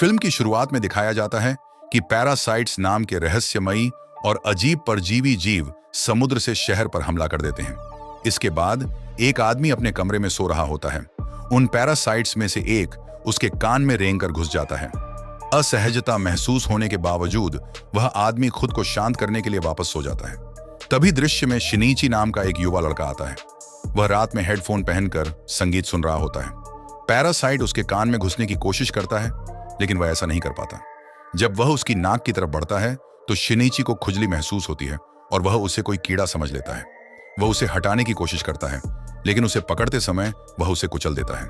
Film की शुरुआत में दिखाया जाता है कि पैरासाइट्स नाम के रहस्यमयी और अजीब परजीवी जीव समुद्र से शहर पर हमला कर देते हैं। इसके बाद एक आदमी अपने कमरे में सो रहा होता है। उन पैरासाइट्स में से एक उसके कान में रेंगकर घुस जाता है। असहजता महसूस होने के बावजूद वह आदमी खुद को शांत करने के लिए वापस सो जाता है। तभी दृश्य में शिनीची नाम का एक युवा लड़का आता है। वह रात में हेडफोन पहनकर संगीत सुन रहा होता है। पैरासाइट उसके कान में घुसने की कोशिश करता है, लेकिन वह ऐसा नहीं कर पाता। जब वह उसकी नाक की तरफ बढ़ता है तो शिनीची को खुजली महसूस होती है और वह उसे कोई कीड़ा समझ लेता है। वह उसे हटाने की कोशिश करता है, लेकिन उसे पकड़ते समय वह उसे कुचल देता है।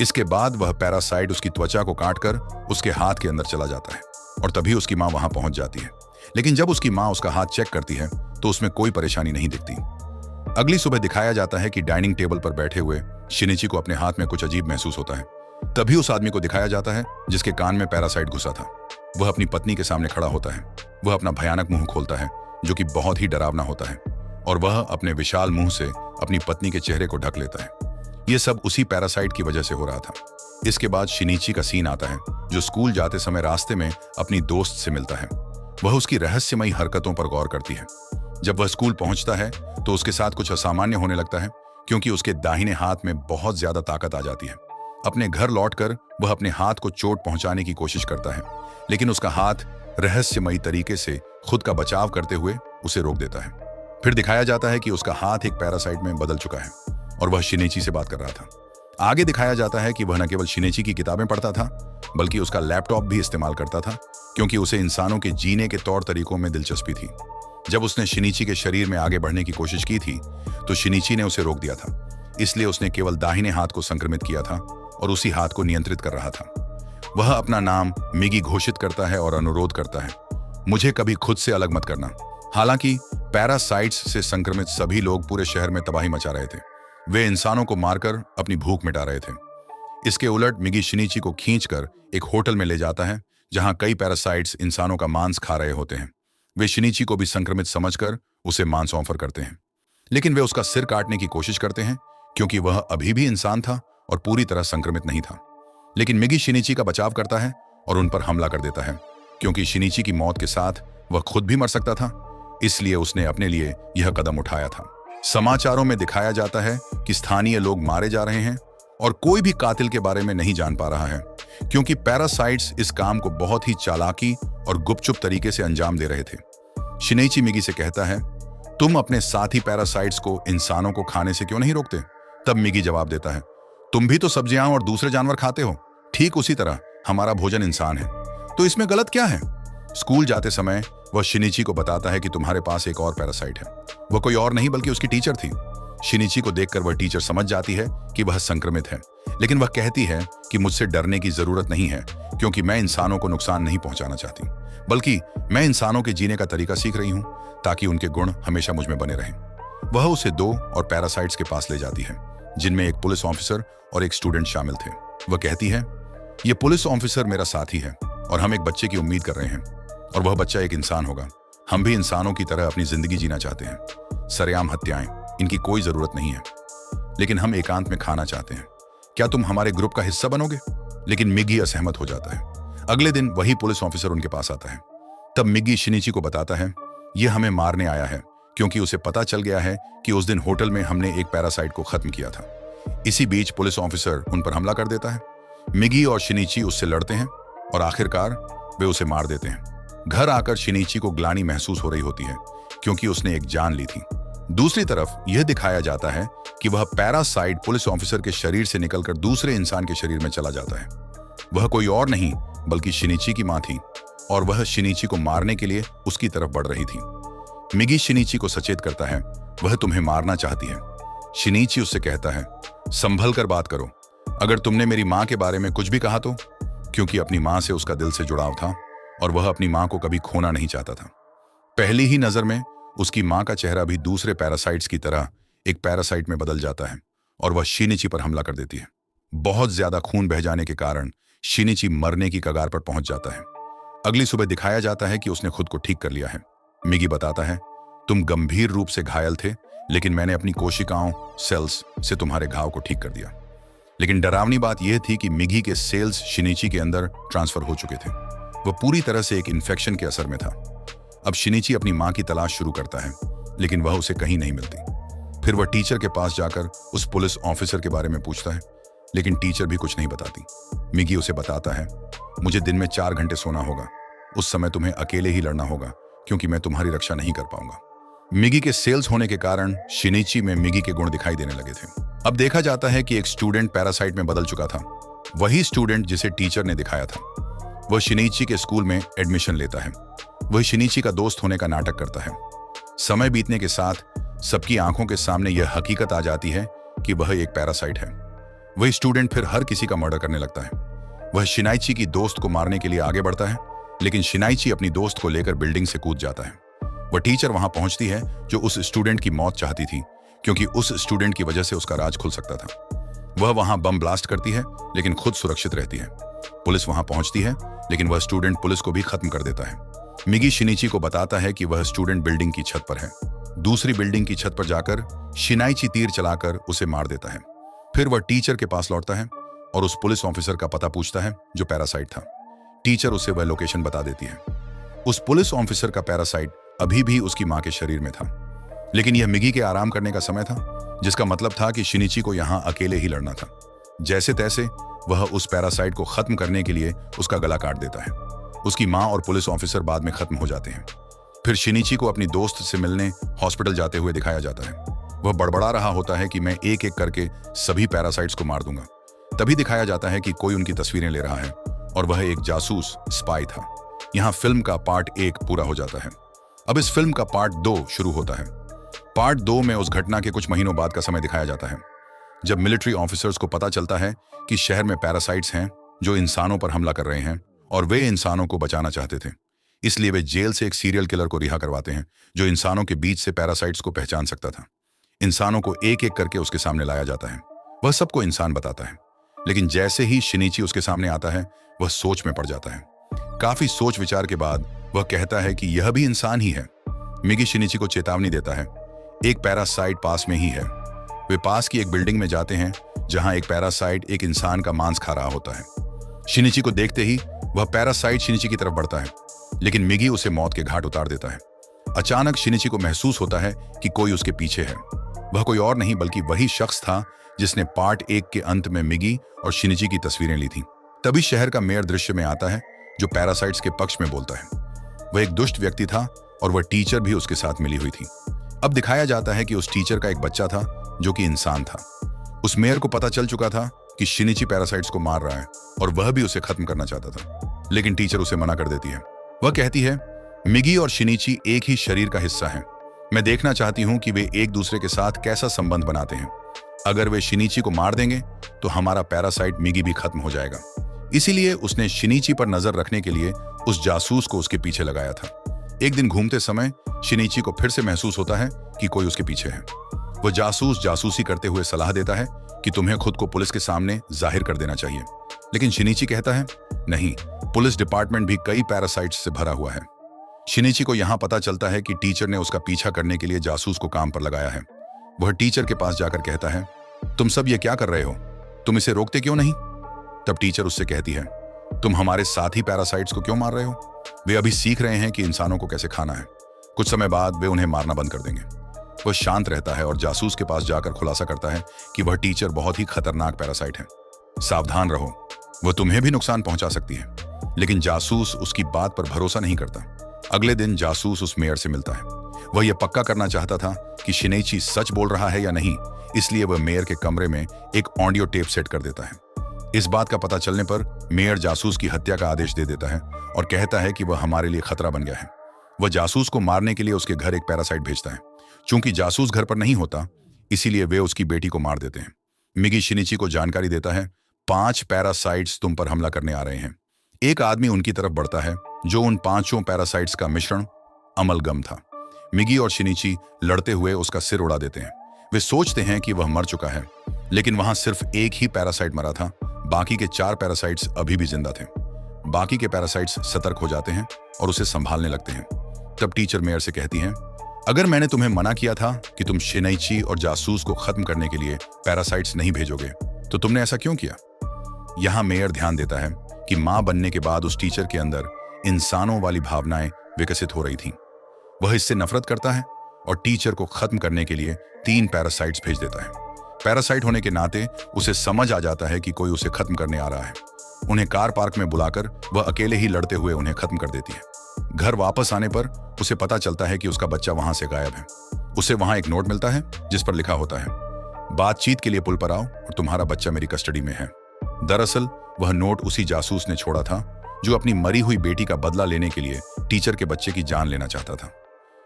इसके बाद वह पैरासाइट उसकी त्वचा को काटकर उसके हाथ के अंदर चला जाता है और तभी उसकी मां वहां पहुंच जाती है। लेकिन जब उसकी मां उसका हाथ चेक करती है तो उसमें कोई परेशानी नहीं दिखती। अगली सुबह दिखाया जाता है कि डाइनिंग टेबल पर बैठे हुए शिनीची को अपने हाथ में कुछ अजीब महसूस होता है। तभी उस आदमी को दिखाया जाता है जिसके कान में पैरासाइट घुसा था। वह अपनी पत्नी के सामने खड़ा होता है। वह अपना भयानक मुंह खोलता है जो कि बहुत ही डरावना होता है और वह अपने विशाल मुंह से अपनी पत्नी के चेहरे को ढक लेता है। यह सब उसी पैरासाइट की वजह से हो रहा था। इसके बाद शिनीची का सीन आता है जो स्कूल जाते समय रास्ते में अपनी दोस्त से मिलता है। वह उसकी रहस्यमयी हरकतों पर गौर करती है। जब वह स्कूल पहुंचता है तो उसके साथ कुछ असामान्य होने लगता है, क्योंकि उसके दाहिने हाथ में बहुत ज्यादा ताकत आ जाती है। अपने घर लौटकर वह अपने हाथ को चोट पहुंचाने की कोशिश करता है, लेकिन उसका हाथ रहस्यमयी तरीके से खुद का बचाव करते हुए उसे रोक देता है। फिर दिखाया जाता है कि उसका हाथ एक पैरासाइट में बदल चुका है और वह शिनीची से बात कर रहा था। आगे दिखाया जाता है कि वह न केवल शिनीची की किताबें पढ़ता था, बल्कि उसका लैपटॉप भी इस्तेमाल करता था, क्योंकि उसे इंसानों के जीने के तौर तरीकों में दिलचस्पी थी। जब उसने शिनीची के शरीर में आगे बढ़ने की कोशिश की थी तो शिनीची ने उसे रोक दिया था। इसलिए उसने केवल दाहिने हाथ को संक्रमित किया था और उसी हाथ को नियंत्रित कर रहा था। वह अपना नाम मिगी घोषित करता है और अनुरोध करता है, मुझे कभी खुद से अलग मत करना। हालांकि पैरासाइट्स से संक्रमित सभी लोग पूरे शहर में तबाही मचा रहे थे। वे इंसानों को मारकर अपनी भूख मिटा रहे थे। इसके उलट मिगी शिनीची को खींचकर एक होटल में ले जाता है जहां कई पैरासाइट्स इंसानों का मांस खा रहे होते हैं। वे शिनीची को भी संक्रमित समझकर उसे मांस ऑफर करते हैं, लेकिन वे उसका सिर काटने की कोशिश करते हैं, क्योंकि वह अभी भी इंसान था और पूरी तरह संक्रमित नहीं था। लेकिन मिगी शिनीची का बचाव करता है और उन पर हमला कर देता है, क्योंकि शिनीची की मौत के साथ वह खुद भी मर सकता था। इसलिए उसने अपने लिए यह कदम उठाया था। समाचारों में दिखाया जाता है कि स्थानीय लोग मारे जा रहे हैं और कोई भी कातिल के बारे में नहीं जान पा रहा है, क्योंकि पैरासाइट्स इस काम को बहुत ही चालाकी और गुपचुप तरीके से अंजाम दे रहे थे। शिनीची मिगी से कहता है, तुम अपने साथी पैरासाइट्स को इंसानों को खाने से क्यों नहीं रोकते? तब मिगी जवाब देता है, तुम भी तो सब्जियां और दूसरे जानवर खाते हो, ठीक उसी तरह हमारा भोजन इंसान है, तो इसमें गलत क्या है? स्कूल जाते समय वह शिनीची को बताता है कि तुम्हारे पास एक और पैरासाइट है। वह कोई और नहीं बल्कि उसकी टीचर थी। शिनीची को देखकर वह टीचर समझ जाती है कि वह संक्रमित है, लेकिन वह कहती है कि मुझसे डरने की जरूरत नहीं है, क्योंकि मैं इंसानों को नुकसान नहीं पहुंचाना चाहती, बल्कि मैं इंसानों के जीने का तरीका सीख रही हूं ताकि उनके गुण हमेशा मुझ में बने रहें। वह उसे 2 और पैरासाइट्स के पास ले जाती है, जिनमें एक पुलिस ऑफिसर और एक स्टूडेंट शामिल थे। वह कहती है, यह पुलिस ऑफिसर मेरा साथी है और हम एक बच्चे की उम्मीद कर रहे हैं, और वह बच्चा एक इंसान होगा। हम भी इंसानों की तरह अपनी जिंदगी जीना चाहते हैं। सरेआम हत्याएं, इनकी कोई जरूरत नहीं है, लेकिन हम एकांत में खाना चाहते हैं। क्या तुम हमारे ग्रुप का हिस्सा बनोगे? लेकिन मिगी असहमत हो जाता है। अगले दिन वही पुलिस ऑफिसर उनके पास आता है। तब मिगी शिनीची को बताता है, यह हमें मारने आया है, क्योंकि उसे पता चल गया है कि उस दिन होटल में हमने एक पैरासाइट को खत्म किया था। इसी बीच पुलिस ऑफिसर उन पर हमला कर देता है। मिगी और शिनीची उससे लड़ते हैं और आखिरकार वे उसे मार देते हैं। घर आकर शिनीची को ग्लानि महसूस हो रही होती है, क्योंकि उसने एक जान ली थी। दूसरी तरफ यह दिखाया जाता है कि वह पैरासाइट पुलिस ऑफिसर के शरीर से निकलकर दूसरे इंसान के शरीर में चला जाता है। वह कोई और नहीं बल्कि शिनीची की मां थी और वह शिनीची को मारने के लिए उसकी तरफ बढ़ रही थी। मिगी शिनीची को सचेत करता है, वह तुम्हें मारना चाहती है। शिनीची उससे कहता है, संभल कर बात करो, अगर तुमने मेरी मां के बारे में कुछ भी कहा तो, क्योंकि अपनी मां से उसका दिल से जुड़ाव था और वह अपनी मां को कभी खोना नहीं चाहता था। पहली ही नजर में उसकी मां का चेहरा भी दूसरे पैरासाइट्स की तरह एक पैरासाइट में बदल जाता है और वह शिनीची पर हमला कर देती है। बहुत ज्यादा खून बह जाने के कारण शिनीची मरने की कगार पर पहुंच जाता है। अगली सुबह दिखाया जाता है कि उसने खुद को ठीक कर लिया है। मिगी बताता है, तुम गंभीर रूप से घायल थे, लेकिन मैंने अपनी कोशिकाओं सेल्स से तुम्हारे घाव को ठीक कर दिया। लेकिन डरावनी बात यह थी कि मिगी के सेल्स शिनिची के अंदर ट्रांसफर हो चुके थे। वह पूरी तरह से एक इन्फेक्शन के असर में था। अब शिनिची अपनी मां की तलाश शुरू करता है, लेकिन वह उसे कहीं नहीं मिलती। फिर वह टीचर के पास जाकर उस पुलिस ऑफिसर के बारे में पूछता है, लेकिन टीचर भी कुछ नहीं बताती। मिगी उसे बताता है, मुझे दिन में 4 घंटे सोना होगा, उस समय तुम्हें अकेले ही लड़ना होगा क्योंकि मैं तुम्हारी रक्षा नहीं कर पाऊंगा। मिगी के सेल्स होने के कारण शिनिची में मिगी के गुण दिखाई देने लगे थे। अब देखा जाता है कि एक स्टूडेंट पैरासाइट में बदल चुका था, वही स्टूडेंट जिसे टीचर ने दिखाया था। वह शिनिची के स्कूल में एडमिशन लेता है। वह शिनिची का दोस्त होने का नाटक करता है। समय बीतने के साथ सबकी आंखों के सामने यह हकीकत आ जाती है कि वह एक पैरासाइट है। वही स्टूडेंट फिर हर किसी का मर्डर करने लगता है। वह शिनाइची की दोस्त को मारने के लिए आगे बढ़ता है, लेकिन शिनाइची अपनी दोस्त को लेकर बिल्डिंग से कूद जाता है। वह टीचर वहां पहुंचती है जो उस स्टूडेंट की मौत चाहती थी, क्योंकि उस स्टूडेंट की वजह से उसका राज खुल सकता था। वह वहां बम ब्लास्ट करती है, लेकिन खुद सुरक्षित रहती है। पुलिस वहां पहुंचती है, लेकिन वह स्टूडेंट पुलिस को भी खत्म कर देता है। मिगी शिनिची को बताता है कि वह स्टूडेंट बिल्डिंग की छत पर है। दूसरी बिल्डिंग की छत पर जाकर शिनाइची तीर चलाकर उसे मार देता है। फिर वह टीचर के पास लौटता है और उस पुलिस ऑफिसर का पता पूछता है जो पैरासाइट था। टीचर उसे वह लोकेशन बता देती है। उस पुलिस ऑफिसर का पैरासाइट अभी भी उसकी मां के शरीर में था, लेकिन यह मिगी के आराम करने का समय था, जिसका मतलब था कि शिनिची को यहां अकेले ही लड़ना था। जैसे तैसे वह उस पैरासाइट को खत्म करने के लिए उसका गला काट देता है। उसकी मां और पुलिस ऑफिसर बाद में खत्म हो जाते हैं। फिर शिनिची को अपनी दोस्त से मिलने हॉस्पिटल जाते हुए दिखाया जाता है। वह बड़बड़ा रहा होता है कि मैं एक एक करके सभी पैरासाइट्स को मार दूंगा। तभी दिखाया जाता है कि कोई उनकी तस्वीरें ले रहा है और वह एक जासूस स्पाई था। यहाँ फिल्म का पार्ट 1 पूरा हो जाता है। अब इस फिल्म का पार्ट 2 शुरू होता है। पार्ट 2 में उस घटना के कुछ महीनों बाद का समय दिखाया जाता है, जब मिलिट्री ऑफिसर्स को पता चलता है कि शहर में पैरासाइट्स हैं जो इंसानों पर हमला कर रहे हैं और वे इंसानों को बचाना चाहते थे। इसलिए वे जेल से एक सीरियल किलर को रिहा करवाते हैं जो इंसानों के बीच से पैरासाइट्स को पहचान सकता था। इंसानों को एक एक करके उसके सामने लाया जाता है। वह सबको इंसान बताता है, लेकिन जैसे ही शिनिची उसके सामने आता है वह सोच में पड़ जाता है। काफी सोच विचार के बाद वह कहता है कि यह भी इंसान ही है। मिगी शिनिची को चेतावनी देता है, एक पैरासाइट पास में ही है। वे पास की एक बिल्डिंग में जाते हैं जहां एक पैरासाइट एक इंसान का मांस खा रहा होता है। शिनिची को देखते ही वह पैरासाइट शिनिची की तरफ बढ़ता है, लेकिन मिगी उसे मौत के घाट उतार देता है। अचानक शिनिची को महसूस होता है कि कोई उसके पीछे है। वह कोई और नहीं बल्कि वही शख्स था जिसने पार्ट 1 के अंत में मिगी और शिनिची की तस्वीरें ली थी। तभी शहर का मेयर दृश्य में आता है जो पैरासाइट्स के पक्ष में बोलता है। वह एक दुष्ट व्यक्ति था और वह टीचर भी उसके साथ मिली हुई थी। अब दिखाया जाता है कि उस टीचर का एक बच्चा था जो कि इंसान था। उस मेयर को पता चल चुका था कि शिनिची पैरासाइट्स को मार रहा है और वह भी उसे खत्म करना चाहता था, लेकिन टीचर उसे मना कर देती है। वह कहती है, मिगी और शिनिची एक ही शरीर का हिस्सा हैं। मैं देखना चाहती हूं कि वे एक दूसरे के साथ कैसा संबंध बनाते हैं। अगर वे शिनिची को मार देंगे तो हमारा पैरासाइट मिगी भी खत्म हो जाएगा। इसीलिए उसने शिनिची पर नजर रखने के लिए उस जासूस को उसके पीछे लगाया था। एक दिन घूमते समय शिनिची को फिर से महसूस होता है कि कोई उसके पीछे है। वह जासूस जासूसी करते हुए सलाह देता है कि तुम्हें खुद को पुलिस के सामने जाहिर कर देना चाहिए, लेकिन शिनिची कहता है, नहीं, पुलिस डिपार्टमेंट भी कई पैरासाइट्स से भरा हुआ है। शिनिची को यहां पता चलता है कि टीचर ने उसका पीछा करने के लिए जासूस को काम पर लगाया है। वह टीचर के पास जाकर कहता है, तुम सब ये क्या कर रहे हो? तुम इसे रोकते क्यों नहीं? तब टीचर उससे कहती है, तुम हमारे साथी पैरासाइट्स को क्यों मार रहे हो? वे अभी सीख रहे हैं कि इंसानों को कैसे खाना है। कुछ समय बाद वे उन्हें मारना बंद कर देंगे। वह शांत रहता है और जासूस के पास जाकर खुलासा करता है कि वह टीचर बहुत ही खतरनाक पैरासाइट है। सावधान रहो, वह तुम्हें भी नुकसान पहुंचा सकती है। लेकिन जासूस उसकी बात पर भरोसा नहीं करता। अगले दिन जासूस उस मेयर से मिलता है। वह यह पक्का करना चाहता था कि शिनिची सच बोल रहा है या नहीं, इसलिए वह मेयर के कमरे में एक ऑडियो टेप सेट कर देता है। इस बात का पता चलने पर मेयर जासूस की हत्या का आदेश दे देता है और कहता है कि वह हमारे लिए खतरा बन गया है। वह जासूस को मारने के लिए उसके घर एक पैरासाइट भेजता है। चूंकि जासूस घर पर नहीं होता, इसीलिए वे उसकी बेटी को मार देते हैं। मिगी शिनिची को जानकारी देता है, 5 पैरासाइट्स तुम पर हमला करने आ रहे हैं। एक आदमी उनकी तरफ बढ़ता है जो उन 5 पैरासाइट्स का मिश्रण अमलगम था। मिगी और शिनिची लड़ते हुए उसका सिर उड़ा देते हैं। वे सोचते हैं कि वह मर चुका है, लेकिन वहां सिर्फ एक ही पैरासाइट मरा था। बाकी के 4 पैरासाइट्स अभी भी जिंदा थे। बाकी के पैरासाइट्स सतर्क हो जाते हैं और उसे संभालने लगते हैं। तब टीचर मेयर से कहती हैं, अगर मैंने तुम्हें मना किया था कि तुम शिनिची और जासूस को खत्म करने के लिए पैरासाइट्स नहीं भेजोगे, तो तुमने ऐसा क्यों किया? यहां मेयर ध्यान देता है कि मां बनने के बाद उस टीचर के अंदर इंसानों वाली भावनाएं विकसित हो रही थीं। वह इससे नफरत करता है और टीचर को खत्म करने के लिए 3 पैरासाइट्स भेज देता है। पैरासाइट होने के नाते उसे समझ आ जाता है कि कोई उसे खत्म करने आ रहा है। उन्हें कार पार्क में बुलाकर वह अकेले ही लड़ते हुए उन्हें खत्म कर देती है। घर वापस आने पर उसे पता चलता है कि उसका बच्चा वहां से गायब है। उसे वहां एक नोट मिलता है जिस पर लिखा होता है, बातचीत के लिए पुल पर आओ और तुम्हारा बच्चा मेरी कस्टडी में है। दरअसल वह नोट उसी जासूस ने छोड़ा था जो अपनी मरी हुई बेटी का बदला लेने के लिए टीचर के बच्चे की जान लेना चाहता था।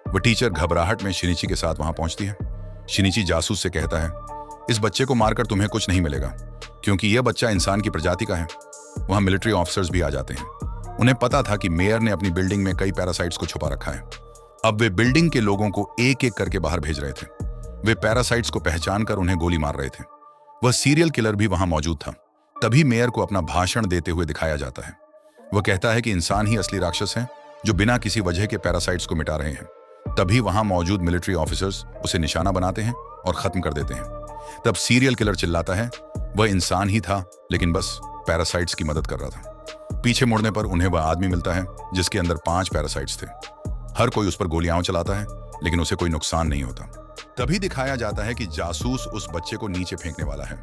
वह टीचर घबराहट में शिनिची के साथ वहां पहुंचती है। शिनिची जासूस से कहता है, इस बच्चे को मारकर तुम्हें कुछ नहीं मिलेगा क्योंकि यह बच्चा इंसान की प्रजाति का है। वहां मिलिट्री ऑफिसर्स भी आ जाते हैं। उन्हें पता था कि मेयर ने अपनी बिल्डिंग में कई पैरासाइट्स को छुपा रखा है। अब वे बिल्डिंग के लोगों को एक एक करके बाहर भेज रहे थे। वे पैरासाइट्स को पहचान कर उन्हें गोली मार रहे थे। वह सीरियल किलर भी वहां मौजूद था। तभी मेयर को अपना भाषण देते हुए दिखाया जाता है। वह कहता है कि इंसान ही असली राक्षस हैं जो बिना किसी वजह के पैरासाइट्स को मिटा रहे हैं। तभी वहां मौजूद मिलिट्री ऑफिसर्स उसे निशाना बनाते हैं और खत्म कर देते हैं। तब सीरियल किलर चिल्लाता है, वह इंसान ही था लेकिन बस पैरासाइट्स की मदद कर रहा था। पीछे मुड़ने पर उन्हें वह आदमी मिलता है जिसके अंदर 5 पैरासाइट्स थे। हर कोई उस पर गोलियां चलाता है लेकिन उसे कोई नुकसान नहीं होता। तभी दिखाया जाता है कि जासूस उस बच्चे को नीचे फेंकने वाला है।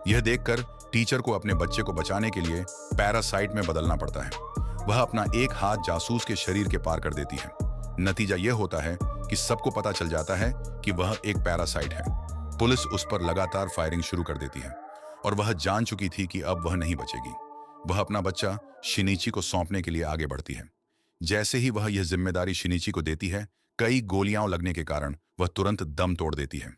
यह देखकर टीचर को अपने बच्चे को बचाने के लिए पैरासाइट में बदलना पड़ता है। वह अपना एक हाथ जासूस के शरीर के पार कर देती है। नतीजा यह होता है कि सबको पता चल जाता है कि वह एक पैरासाइट है। पुलिस उस पर लगातार फायरिंग शुरू कर देती है और वह जान चुकी थी कि अब वह नहीं बचेगी। वह अपना बच्चा शिनिची को सौंपने के लिए आगे बढ़ती है। जैसे ही वह यह जिम्मेदारी शिनिची को देती है, कई गोलियां लगने के कारण वह तुरंत दम तोड़ देती है।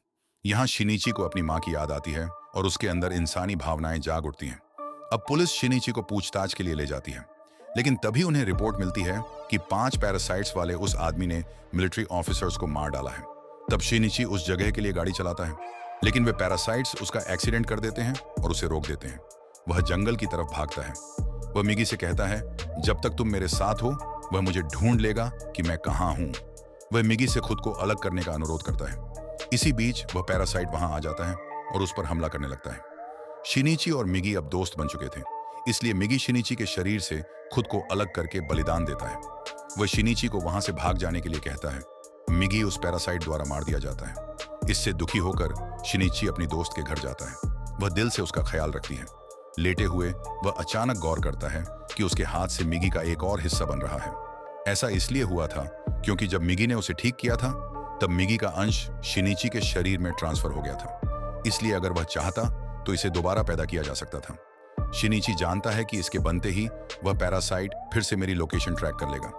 यहाँ शिनिची को अपनी मां की याद आती है और उसके अंदर इंसानी भावनाएं जाग उठती हैं। अब पुलिस शिनिची को पूछताछ के लिए ले जाती है, लेकिन तभी उन्हें रिपोर्ट मिलती है कि 5 पैरासाइट्स वाले उस आदमी ने मिलिट्री ऑफिसर्स को मार डाला है। तब शिनिची उस जगह के लिए गाड़ी चलाता है, लेकिन वे पैरासाइट्स उसका एक्सीडेंट कर देते हैं और उसे रोक देते हैं। वह जंगल की तरफ भागता है। वह मिगी से कहता है, जब तक तुम मेरे साथ हो वह मुझे ढूंढ लेगा कि मैं कहाँ हूँ। वह मिगी से खुद को अलग करने का अनुरोध करता है। इसी बीच वह पैरासाइट वहां आ जाता है और उस पर हमला करने लगता है। शिनिची और मिगी अब दोस्त बन चुके थे, इसलिए मिगी शिनिची के शरीर से खुद को अलग करके बलिदान देता है। वह शिनिची को वहां से भाग जाने के लिए कहता है। मिगी उस पैरासाइट द्वारा मार दिया जाता है। इससे दुखी होकर शिनिची अपनी दोस्त के घर जाता है। वह दिल से उसका ख्याल रखती है। लेटे हुए वह अचानक गौर करता है कि उसके हाथ से मिगी का एक और हिस्सा बन रहा है। ऐसा इसलिए हुआ था क्योंकि जब मिगी ने उसे ठीक किया था तब मिगी का अंश शिनिची के शरीर में ट्रांसफर हो गया था। इसलिए अगर वह चाहता तो इसे दोबारा पैदा किया जा सकता था। शिनिची जानता है कि इसके बनते ही वह पैरासाइट फिर से मेरी लोकेशन ट्रैक कर लेगा।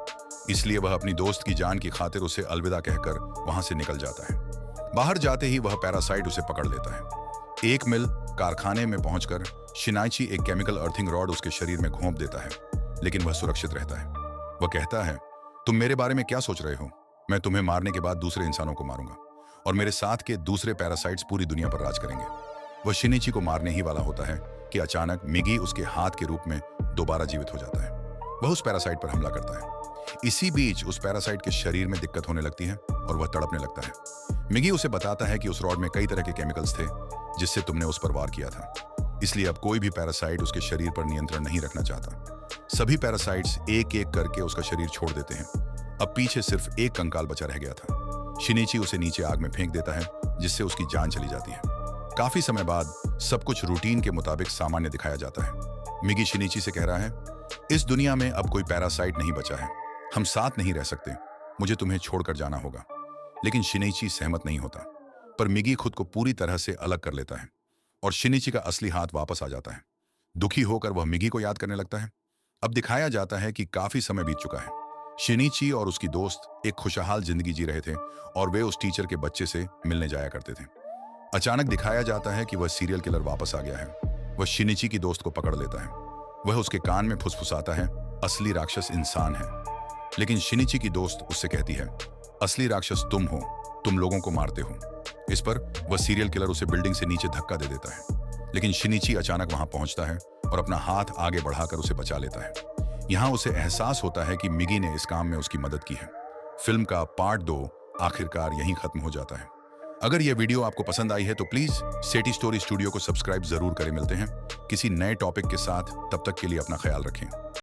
इसलिए वह अपनी दोस्त की जान की खातिर उसे अलविदा कहकर वहां से निकल जाता है। बाहर जाते ही वह पैरासाइट उसे पकड़ लेता है। एक मिल कारखाने में पहुंचकर शिनाइची एक केमिकल अर्थिंग रॉड उसके शरीर में घोंप देता है, लेकिन वह सुरक्षित रहता है। वह कहता है, तुम मेरे बारे में क्या सोच रहे हो? मैं तुम्हें मारने के बाद दूसरे इंसानों को मारूंगा और मेरे साथ के दूसरे पैरासाइट्स पूरी दुनिया पर राज करेंगे। वह शिनिची को मारने ही वाला होता है कि अचानक मिगी उसके हाथ के रूप में दोबारा जीवित हो जाता है। वह उस पैरासाइट पर हमला करता है। इसी बीच उस पैरासाइट के शरीर में दिक्कत होने लगती है और वह तड़पने लगता है। मिगी उसे बताता है कि उस रॉड में कई तरह के केमिकल्स थे जिससे तुमने उस पर वार किया था, इसलिए अब कोई भी पैरासाइट उसके शरीर पर नियंत्रण नहीं रखना चाहता। सभी पैरासाइट्स एक एक करके उसका शरीर छोड़ देते हैं। अब पीछे सिर्फ एक कंकाल बचा रह गया था। शिनिची उसे नीचे आग में फेंक देता है जिससे उसकी जान चली जाती है। काफी समय बाद सब कुछ रूटीन के मुताबिक सामान्य दिखाया जाता है। मिगी शिनिची से कह रहा है, इस दुनिया में अब कोई पैरासाइट नहीं बचा है, हम साथ नहीं रह सकते, मुझे तुम्हें छोड़कर जाना होगा। लेकिन शिनिची सहमत नहीं होता, पर मिगी खुद को पूरी तरह से अलग कर लेता है और शिनिची का असली हाथ वापस आ जाता है। दुखी होकर वह मिगी को याद करने लगता है। अब दिखाया जाता है कि काफी समय बीत चुका है। शिनिची और उसकी दोस्त एक खुशहाल जिंदगी जी रहे थे और वे उस टीचर के बच्चे से मिलने जाया करते थे। अचानक दिखाया जाता है कि वह सीरियल किलर वापस आ गया है। वह शिनिची की दोस्त को पकड़ लेता है। वह उसके कान में फुसफुसाता है, असली राक्षस इंसान है। लेकिन शिनिची की दोस्त उससे कहती है, असली राक्षस तुम हो, तुम लोगों को मारते हो। इस पर वह सीरियल किलर उसे बिल्डिंग से नीचे धक्का दे देता है, लेकिन शिनिची अचानक वहां पहुंचता है और अपना हाथ आगे बढ़ाकर उसे बचा लेता है। यहां उसे एहसास होता है कि मिगी ने इस काम में उसकी मदद की है। फिल्म का पार्ट 2 आखिरकार यहीं खत्म हो जाता है। अगर यह वीडियो आपको पसंद आई है तो प्लीज सेटी स्टोरी स्टूडियो को सब्सक्राइब जरूर करें। मिलते हैं किसी नए टॉपिक के साथ, तब तक के लिए अपना ख्याल रखें।